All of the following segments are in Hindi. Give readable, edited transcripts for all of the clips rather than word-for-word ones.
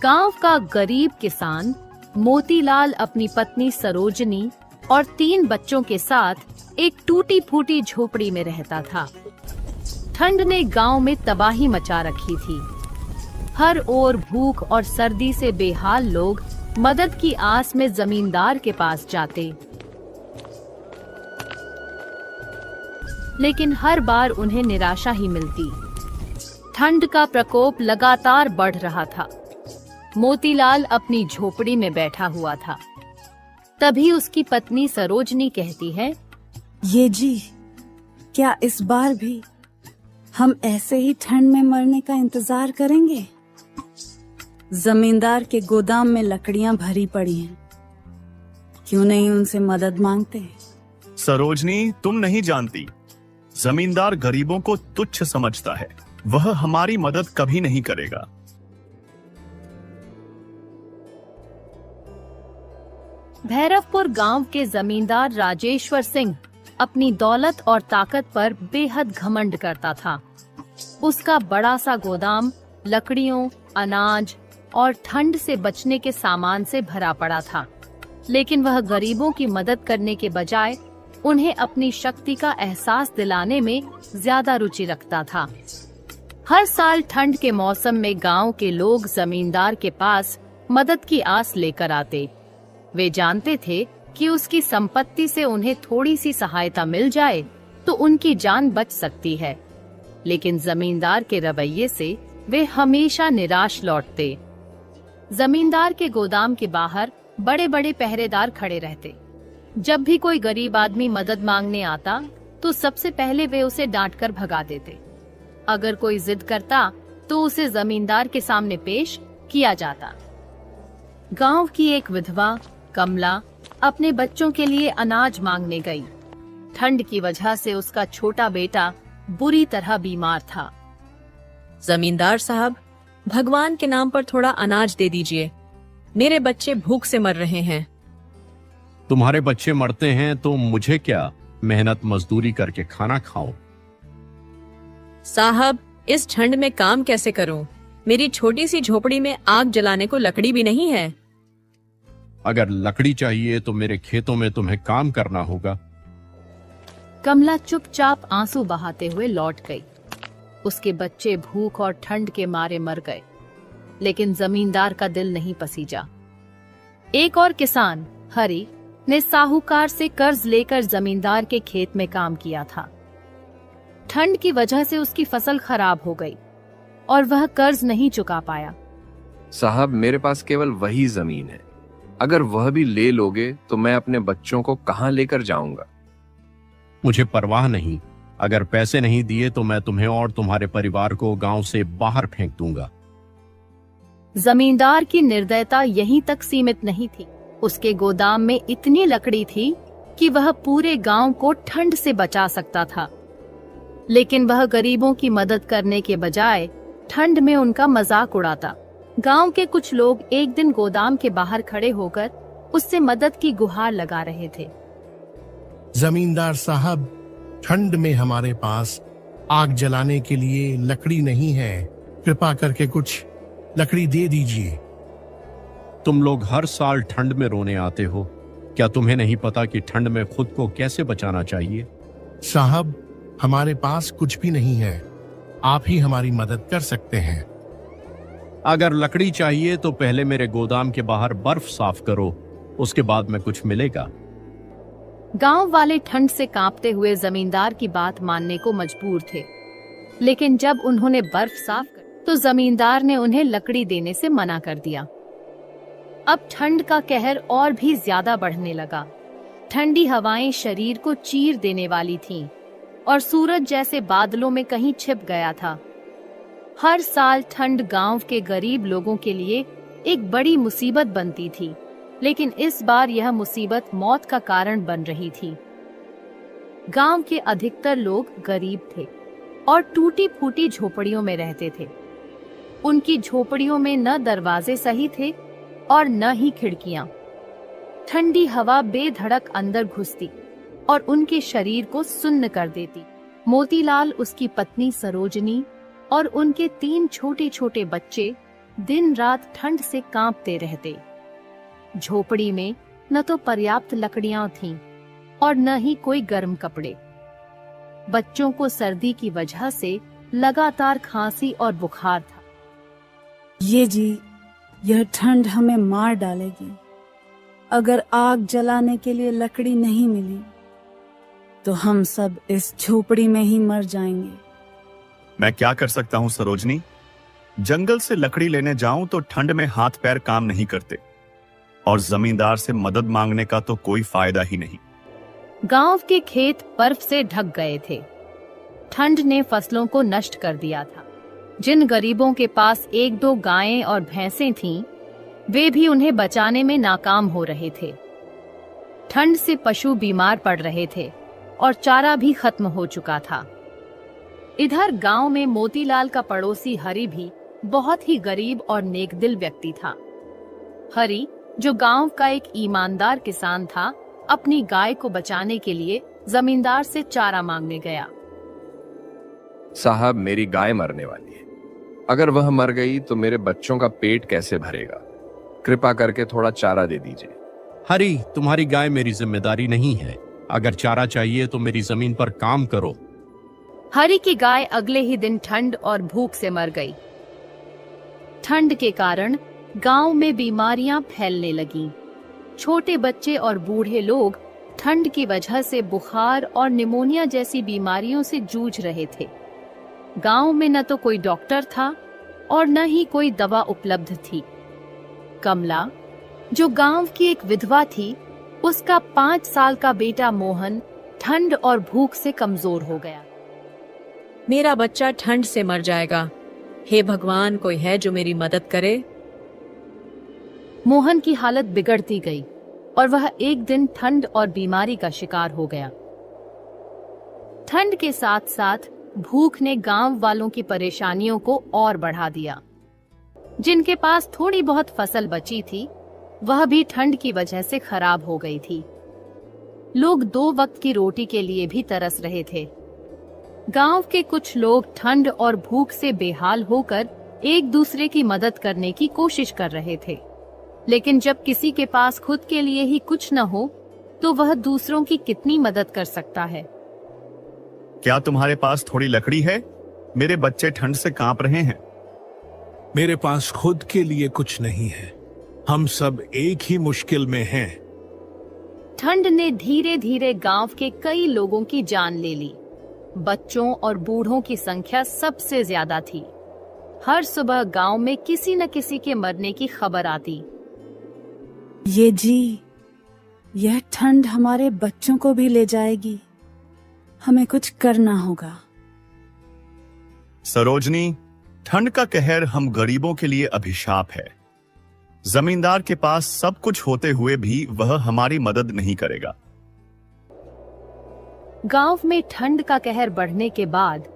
गांव का गरीब किसान मोतीलाल अपनी पत्नी सरोजनी और 3 बच्चों के साथ एक टूटी फूटी झोपड़ी में रहता था। ठंड ने गांव में तबाही मचा रखी थी। हर ओर भूख और सर्दी से बेहाल लोग मदद की आस में जमींदार के पास जाते, लेकिन हर बार उन्हें निराशा ही मिलती। ठंड का प्रकोप लगातार बढ़ रहा था। मोतीलाल अपनी झोपड़ी में बैठा हुआ था। तभी उसकी पत्नी सरोजनी कहती है, ये जी, क्या इस बार भी हम ऐसे ही ठंड में मरने का इंतजार करेंगे? जमींदार के गोदाम में लकड़ियां भरी पड़ी हैं, क्यों नहीं उनसे मदद मांगते? सरोजनी, तुम नहीं जानती, जमींदार गरीबों को तुच्छ समझता है। वह हमारी मदद कभी नहीं करेगा। भैरवपुर गांव के जमींदार राजेश्वर सिंह अपनी दौलत और ताकत पर बेहद घमंड करता था। उसका बड़ा सा गोदाम लकड़ियों, अनाज और ठंड से बचने के सामान से भरा पड़ा था, लेकिन वह गरीबों की मदद करने के बजाय उन्हें अपनी शक्ति का एहसास दिलाने में ज्यादा रुचि रखता था। हर साल ठंड के मौसम में गांव के लोग जमींदार के पास मदद की आस लेकर आते। वे जानते थे कि उसकी संपत्ति से उन्हें थोड़ी सी सहायता मिल जाए तो उनकी जान बच सकती है, लेकिन जमींदार के रवैये से वे हमेशा निराश लौटते। जमींदार के गोदाम के बाहर बड़े बड़े पहरेदार खड़े रहते। जब भी कोई गरीब आदमी मदद मांगने आता तो सबसे पहले वे उसे डांटकर भगा देते। अगर कोई जिद करता तो उसे जमींदार के सामने पेश किया जाता। गांव की एक विधवा कमला अपने बच्चों के लिए अनाज मांगने गई। ठंड की वजह से उसका छोटा बेटा बुरी तरह बीमार था। जमींदार साहब, भगवान के नाम पर थोड़ा अनाज दे दीजिए, मेरे बच्चे भूख से मर रहे हैं। तुम्हारे बच्चे मरते हैं तो मुझे क्या, मेहनत मजदूरी करके खाना खाओ। साहब, इस ठंड में काम कैसे करूं? मेरी छोटी सी झोपड़ी में आग जलाने को लकड़ी भी नहीं है। अगर लकड़ी चाहिए तो मेरे खेतों में तुम्हें काम करना होगा। कमला चुपचाप आंसू बहाते हुए लौट गई। उसके बच्चे भूख और ठंड के मारे मर गए, लेकिन जमींदार का दिल नहीं पसीजा। एक और किसान हरि ने साहूकार से कर्ज लेकर जमींदार के खेत में काम किया था। ठंड की वजह से उसकी फसल खराब हो गई और वह कर्ज नहीं चुका पाया। साहब, मेरे पास केवल वही जमीन है। अगर वह भी ले लोगे तो मैं अपने बच्चों को कहां लेकर जाऊंगा? मुझे परवाह नहीं, अगर पैसे नहीं दिए तो मैं तुम्हें और तुम्हारे परिवार को गांव से बाहर फेंक दूंगा। जमींदार की निर्दयता यहीं तक सीमित नहीं थी। उसके गोदाम में इतनी लकड़ी थी कि वह पूरे गांव को ठंड से बचा सकता था, लेकिन वह गरीबों की मदद करने के बजाय ठंड में उनका मजाक उड़ाता। गांव के कुछ लोग एक दिन गोदाम के बाहर खड़े होकर उससे मदद की गुहार लगा रहे थे। जमींदार साहब, ठंड में हमारे पास आग जलाने के लिए लकड़ी नहीं है, कृपा करके कुछ लकड़ी दे दीजिए। तुम लोग हर साल ठंड में रोने आते हो, क्या तुम्हें नहीं पता कि ठंड में खुद को कैसे बचाना चाहिए? साहब, हमारे पास कुछ भी नहीं है, आप ही हमारी मदद कर सकते हैं। अगर लकड़ी चाहिए तो पहले मेरे गोदाम के बाहर बर्फ साफ करो, उसके बाद में कुछ मिलेगा। गांव वाले ठंड से कांपते हुए जमींदार की बात मानने को मजबूर थे, लेकिन जब उन्होंने बर्फ साफ कर तो जमींदार ने उन्हें लकड़ी देने से मना कर दिया। अब ठंड का कहर और भी ज्यादा बढ़ने लगा। ठंडी हवाएं शरीर को चीर देने वाली थीं और सूरज जैसे बादलों में कहीं छिप गया था। हर साल ठंड गांव के गरीब लोगों के लिए एक बड़ी मुसीबत बनती थी, लेकिन इस बार यह मुसीबत मौत का कारण बन रही थी। गांव के अधिकतर लोग गरीब थे और टूटी फूटी झोपड़ियों में रहते थे। उनकी झोपड़ियों में न दरवाजे सही थे और न ही खिड़कियां। ठंडी हवा बेधड़क अंदर घुसती और उनके शरीर को सुन्न कर देती। मोतीलाल, उसकी पत्नी सरोजनी और उनके 3 छोटे छोटे बच्चे दिन रात ठंड से कांपते रहते। झोपड़ी में न तो पर्याप्त लकड़ियां थीं और न ही कोई गर्म कपड़े। बच्चों को सर्दी की वजह से लगातार खांसी और बुखार था। ये जी, यह ठंड हमें मार डालेगी। अगर आग जलाने के लिए लकड़ी नहीं मिली तो हम सब इस झोपड़ी में ही मर जाएंगे। मैं क्या कर सकता हूँ सरोजनी? जंगल से लकड़ी लेने जाऊं तो ठंड में हाथ पैर काम नहीं करते और जमींदार से मदद मांगने का तो कोई फायदा ही नहीं। गांव के खेत बर्फ से ढक गए थे। ठंड ने फसलों को नष्ट कर दिया था। जिन गरीबों के पास एक दो गायें और भैंसें थीं, वे भी उन्हें बचाने में नाकाम हो रहे थे। ठंड से पशु बीमार पड़ रहे थे और चारा भी खत्म हो चुका था। इधर गांव में मोतीलाल का पड़ोसी हरि भी बहुत ही गरीब और नेकदिल व्यक्ति था। हरि, जो गांव का एक ईमानदार किसान था, अपनी गाय को बचाने के लिए जमींदार से चारा मांगने गया। साहब, मेरी गाय मरने वाली है। अगर वह मर गई तो मेरे बच्चों का पेट कैसे भरेगा? कृपा करके थोड़ा चारा दे दीजिए। हरी, तुम्हारी गाय मेरी जिम्मेदारी नहीं है। अगर चारा चाहिए तो मेरी जमीन पर काम करो। हरि की गाय अगले ही दिन ठंड और भूख से मर गई। ठंड के कारण गांव में बीमारियां फैलने लगीं। छोटे बच्चे और बूढ़े लोग ठंड की वजह से बुखार और निमोनिया जैसी बीमारियों से जूझ रहे थे। गांव में न तो कोई डॉक्टर था और न ही कोई दवा उपलब्ध थी। कमला, जो गांव की एक विधवा थी, उसका 5 साल का बेटा मोहन ठंड और भूख से कमजोर हो गया। मेरा बच्चा ठंड से मर जाएगा। हे भगवान, कोई है जो मेरी मदद करे। मोहन की हालत बिगड़ती गई और वह एक दिन ठंड और बीमारी का शिकार हो गया। ठंड के साथ साथ भूख ने गांव वालों की परेशानियों को और बढ़ा दिया। जिनके पास थोड़ी बहुत फसल बची थी, वह भी ठंड की वजह से खराब हो गई थी। लोग 2 वक्त की रोटी के लिए भी तरस रहे थे। गांव के कुछ लोग ठंड और भूख से बेहाल होकर एक दूसरे की मदद करने की कोशिश कर रहे थे, लेकिन जब किसी के पास खुद के लिए ही कुछ न हो तो वह दूसरों की कितनी मदद कर सकता है? क्या तुम्हारे पास थोड़ी लकड़ी है? मेरे बच्चे ठंड से कांप रहे हैं। मेरे पास खुद के लिए कुछ नहीं है। हम सब एक ही मुश्किल में हैं। ठंड ने धीरे धीरे गांव के कई लोगों की जान ले ली। बच्चों और बूढ़ों की संख्या सबसे ज्यादा थी। हर सुबह गांव में किसी न किसी के मरने की खबर आती। ये जी, यह ठंड हमारे बच्चों को भी ले जाएगी। हमें कुछ करना होगा। सरोजनी, ठंड का कहर हम गरीबों के लिए अभिशाप है। जमींदार के पास सब कुछ होते हुए भी वह हमारी मदद नहीं करेगा। गांव में ठंड का कहर बढ़ने के बाद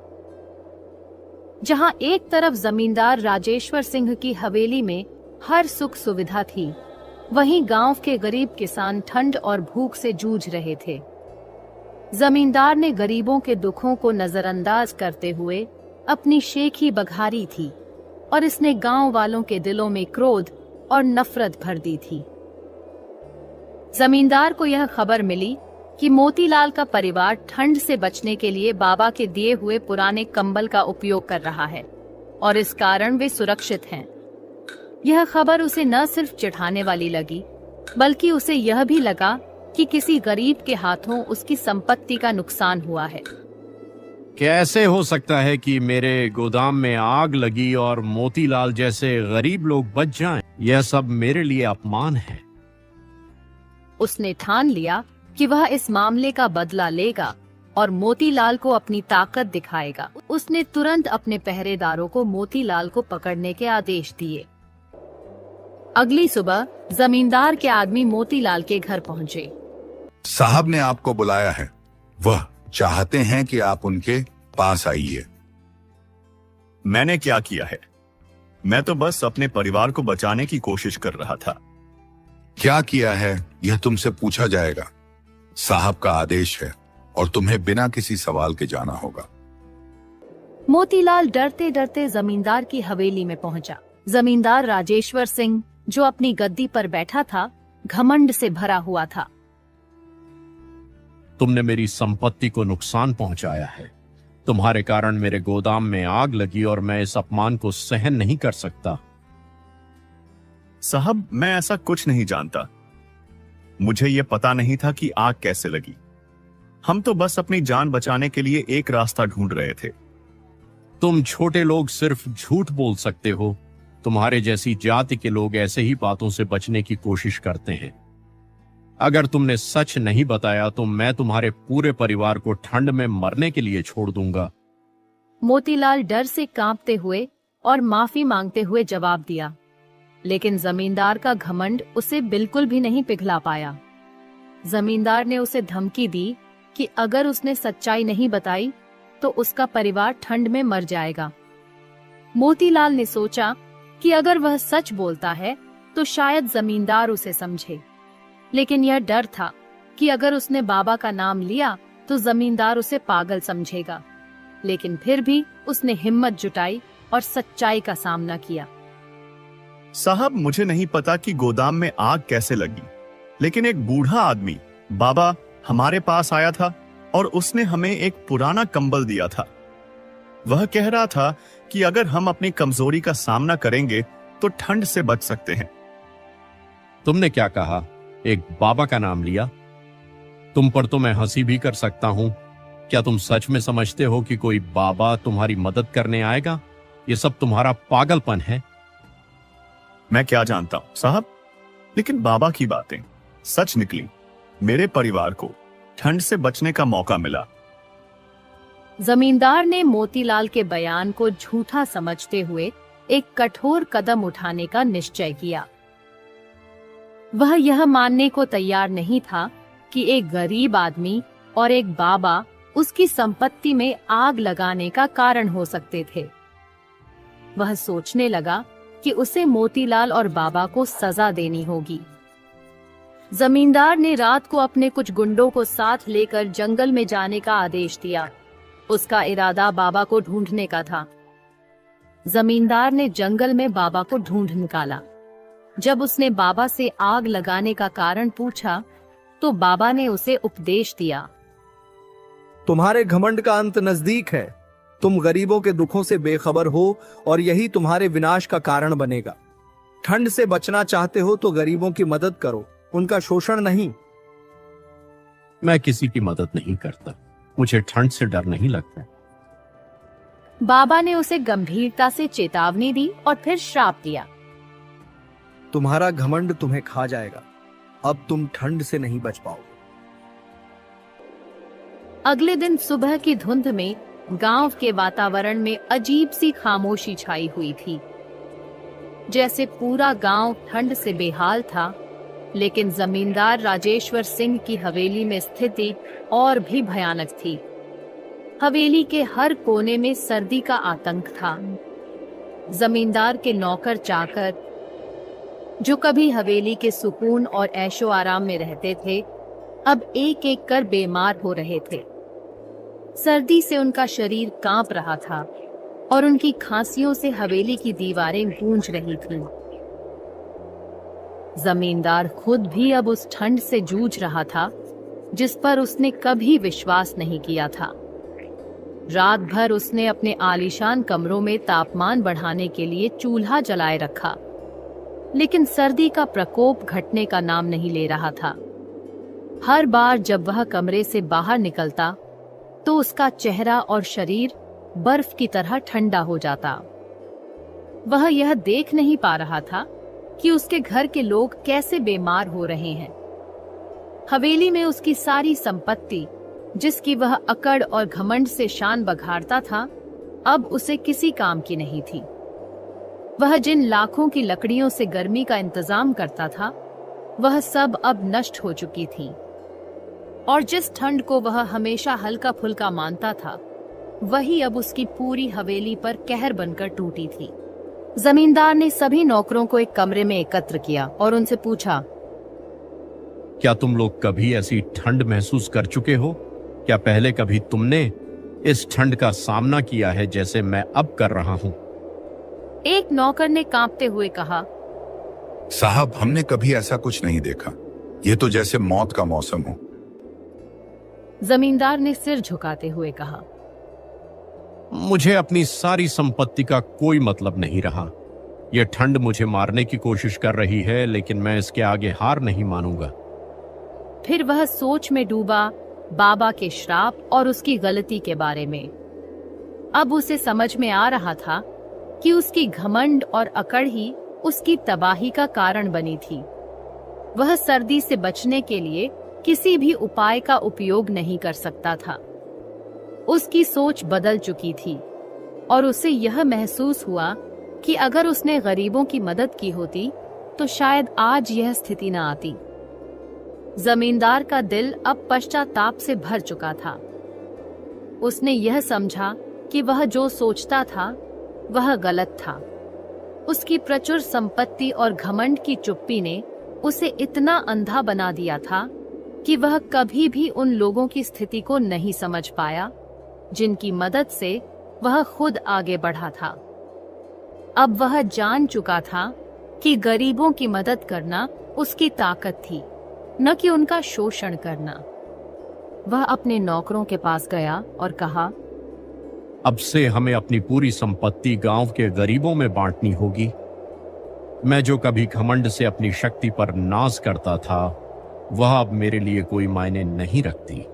जहां एक तरफ जमींदार राजेश्वर सिंह की हवेली में हर सुख सुविधा थी, वहीं गांव के गरीब किसान ठंड और भूख से जूझ रहे थे। जमींदार ने गरीबों के दुखों को नजरअंदाज करते हुए अपनी शेखी बघारी थी और इसने गांव वालों के दिलों में क्रोध और नफरत भर दी थी। जमींदार को यह खबर मिली कि मोतीलाल का परिवार ठंड से बचने के लिए बाबा के दिए हुए पुराने कंबल का उपयोग कर रहा है और इस कारण वे सुरक्षित हैं। यह खबर उसे न सिर्फ चिढ़ाने वाली लगी, बल्कि उसे यह भी लगा कि किसी गरीब के हाथों उसकी संपत्ति का नुकसान हुआ है। कैसे हो सकता है कि मेरे गोदाम में आग लगी और मोतीलाल जैसे गरीब लोग बच जाएं? यह सब मेरे लिए अपमान है। उसने ठान लिया कि वह इस मामले का बदला लेगा और मोतीलाल को अपनी ताकत दिखाएगा। उसने तुरंत अपने पहरेदारों को मोतीलाल को पकड़ने के आदेश दिए। अगली सुबह जमींदार के आदमी मोतीलाल के घर पहुंचे। साहब ने आपको बुलाया है। वह चाहते हैं कि आप उनके पास आइए। मैंने क्या किया है? मैं तो बस अपने परिवार को बचाने की कोशिश कर रहा था। क्या किया है यह तुमसे पूछा जाएगा। साहब का आदेश है और तुम्हें बिना किसी सवाल के जाना होगा। मोतीलाल डरते डरते जमींदार की हवेली में पहुंचा। जमींदार राजेश्वर सिंह, जो अपनी गद्दी पर बैठा था, घमंड से भरा हुआ था। तुमने मेरी संपत्ति को नुकसान पहुंचाया है। तुम्हारे कारण मेरे गोदाम में आग लगी और मैं इस अपमान को सहन नहीं कर सकता। साहब, मैं ऐसा कुछ नहीं जानता। मुझे यह पता नहीं था कि आग कैसे लगी। हम तो बस अपनी जान बचाने के लिए एक रास्ता ढूंढ रहे थे। तुम छोटे लोग सिर्फ झूठ बोल सकते हो। तुम्हारे जैसी जाति के लोग ऐसे ही बातों से बचने की कोशिश करते हैं। अगर तुमने सच नहीं बताया तो मैं तुम्हारे पूरे परिवार को ठंड में मरने के लिए छोड़ दूंगा। मोतीलाल डर से कांपते हुए और माफी मांगते हुए जवाब दिया, लेकिन जमींदार का घमंड उसे बिल्कुल भी नहीं पिघला पाया। जमींदार ने उसे धमकी दी कि अगर उसने सच्चाई नहीं बताई तो उसका परिवार ठंड में मर जाएगा। मोतीलाल ने सोचा कि अगर वह सच बोलता है तो शायद जमींदार उसे समझे, लेकिन यह डर था कि अगर उसने बाबा का नाम लिया तो जमींदार उसे पागल समझेगा। लेकिन फिर भी उसने हिम्मत जुटाई और सच्चाई का सामना किया। साहब, मुझे नहीं पता कि गोदाम में आग कैसे लगी, लेकिन एक बूढ़ा आदमी बाबा हमारे पास आया था और उसने हमें एक पुराना कंबल दिया था। वह कह रहा था कि अगर हम अपनी कमजोरी का सामना करेंगे तो ठंड से बच सकते हैं। तुमने क्या कहा? एक बाबा का नाम लिया? तुम पर तो मैं हंसी भी कर सकता हूं। क्या तुम सच में समझते हो कि कोई बाबा तुम्हारी मदद करने आएगा? ये सब तुम्हारा पागलपन है। मैं क्या जानता हूं साहब, लेकिन बाबा की बातें सच निकली। मेरे परिवार को ठंड से बचने का मौका मिला। जमींदार ने मोतीलाल के बयान को झूठा समझते हुए एक कठोर कदम उठाने का निश्चय किया। वह यह मानने को तैयार नहीं था कि एक गरीब आदमी और एक बाबा उसकी संपत्ति में आग लगाने का कारण हो सकते थे। वह सोचने लगा कि उसे मोतीलाल और बाबा को सजा देनी होगी। जमींदार ने रात को अपने कुछ गुंडों को साथ लेकर जंगल में जाने का आदेश दिया। उसका इरादा बाबा को ढूंढने का था। जमींदार ने जंगल में बाबा को ढूंढ निकाला। जब उसने बाबा से आग लगाने का कारण पूछा तो बाबा ने उसे उपदेश दिया। तुम्हारे घमंड का अंत नजदीक है। तुम गरीबों के दुखों से बेखबर हो और यही तुम्हारे विनाश का कारण बनेगा। ठंड से बचना चाहते हो तो गरीबों की मदद करो, उनका शोषण नहीं। मैं किसी की मदद नहीं करता। मुझे ठंड से डर नहीं लगता। बाबा ने उसे गंभीरता से चेतावनी दी और फिर श्राप दिया। तुम्हारा घमंड तुम्हें खा जाएगा। अब तुम ठंड से नहीं बच पाओगे। अगले दिन सुबह की धुंध में गांव के वातावरण में अजीब सी खामोशी छाई हुई थी, जैसे पूरा गांव ठंड से बेहाल था। लेकिन जमींदार राजेश्वर सिंह की हवेली में स्थिति और भी भयानक थी। हवेली के हर कोने में सर्दी का आतंक था। जमींदार के नौकर चाकर, जो कभी हवेली के सुकून और ऐशो आराम में रहते थे, अब एक एक कर बीमार हो रहे थे। सर्दी से उनका शरीर कांप रहा था और उनकी खांसियों से हवेली की दीवारें गूंज रही थीं। जमींदार खुद भी अब उस ठंड से जूझ रहा था जिस पर उसने कभी विश्वास नहीं किया था। रात भर उसने अपने आलीशान कमरों में तापमान बढ़ाने के लिए चूल्हा जलाए रखा, लेकिन सर्दी का प्रकोप घटने का नाम नहीं ले रहा था। हर बार जब वह कमरे से बाहर निकलता तो उसका चेहरा और शरीर बर्फ की तरह ठंडा हो जाता। वह यह देख नहीं पा रहा था कि उसके घर के लोग कैसे बीमार हो रहे हैं। हवेली में उसकी सारी संपत्ति, जिसकी वह अकड़ और घमंड से शान बघारता था, अब उसे किसी काम की नहीं थी। वह जिन लाखों की लकड़ियों से गर्मी का इंतजाम करता था, वह सब अब नष्ट हो चुकी थी। और जिस ठंड को वह हमेशा हल्का फुल्का मानता था, वही अब उसकी पूरी हवेली पर कहर बनकर टूटी थी। जमींदार ने सभी नौकरों को एक कमरे में एकत्र किया और उनसे पूछा, क्या तुम लोग कभी ऐसी ठंड महसूस कर चुके हो? क्या पहले कभी तुमने इस ठंड का सामना किया है जैसे मैं अब कर रहा हूं? एक नौकर ने कांपते हुए कहा, साहब, हमने कभी ऐसा कुछ नहीं देखा। ये तो जैसे मौत का मौसम हो। जमींदार ने सिर झुकाते हुए कहा, मुझे अपनी सारी संपत्ति का कोई मतलब नहीं रहा। यह ठंड मुझे मारने की कोशिश कर रही है, लेकिन मैं इसके आगे हार नहीं मानूंगा। फिर वह सोच में डूबा, बाबा के श्राप और उसकी गलती के बारे में। अब उसे समझ में आ रहा था कि उसकी घमंड और अकड़ ही उसकी तबाही का कारण बनी थी। वह सर्दी से बचने के लिए किसी भी उपाय का उपयोग नहीं कर सकता था। उसकी सोच बदल चुकी थी और उसे यह महसूस हुआ कि अगर उसने गरीबों की मदद की होती तो शायद आज यह स्थिति न आती। जमींदार का दिल अब पश्चाताप से भर चुका था। उसने यह समझा कि वह जो सोचता था वह गलत था। उसकी प्रचुर संपत्ति और घमंड की चुप्पी ने उसे इतना अंधा बना दिया था कि वह कभी भी उन लोगों की स्थिति को नहीं समझ पाया जिनकी मदद से वह खुद आगे बढ़ा था। अब वह जान चुका था कि गरीबों की मदद करना उसकी ताकत थी, न कि उनका शोषण करना। वह अपने नौकरों के पास गया और कहा, अब से हमें अपनी पूरी संपत्ति गांव के गरीबों में बांटनी होगी। मैं जो कभी घमंड से अपनी शक्ति पर नाज करता था, वह अब मेरे लिए कोई मायने नहीं रखती।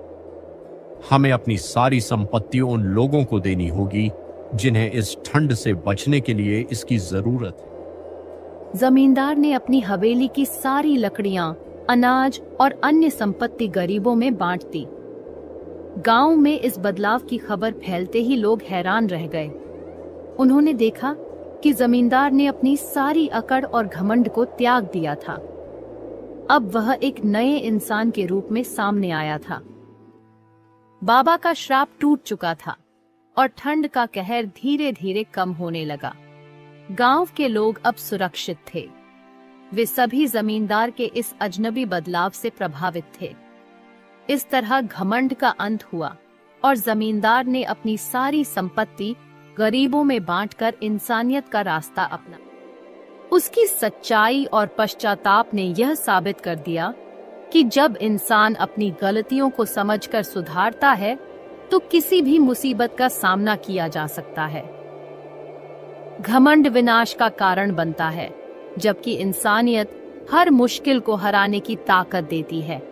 हमें अपनी सारी संपत्ति उन लोगों को देनी होगी जिन्हें इस ठंड से बचने के लिए इसकी जरूरत है। जमींदार ने अपनी हवेली की सारी लकड़ियां, अनाज और अन्य संपत्ति गरीबों में बांट दी। गांव में इस बदलाव की खबर फैलते ही लोग हैरान रह गए। उन्होंने देखा कि जमींदार ने अपनी सारी अकड़ और घमंड को त्याग दिया था। अब वह एक नए इंसान के रूप में सामने आया था। बाबा का श्राप टूट चुका था और ठंड का कहर धीरे धीरे कम होने लगा। गांव के लोग अब सुरक्षित थे। वे सभी जमींदार के इस अजनबी बदलाव से प्रभावित थे। इस तरह घमंड का अंत हुआ और जमींदार ने अपनी सारी संपत्ति गरीबों में बांटकर इंसानियत का रास्ता अपना। उसकी सच्चाई और पश्चाताप ने यह साबित कर दिया कि जब इंसान अपनी गलतियों को समझकर सुधारता है तो किसी भी मुसीबत का सामना किया जा सकता है। घमंड विनाश का कारण बनता है, जबकि इंसानियत हर मुश्किल को हराने की ताकत देती है।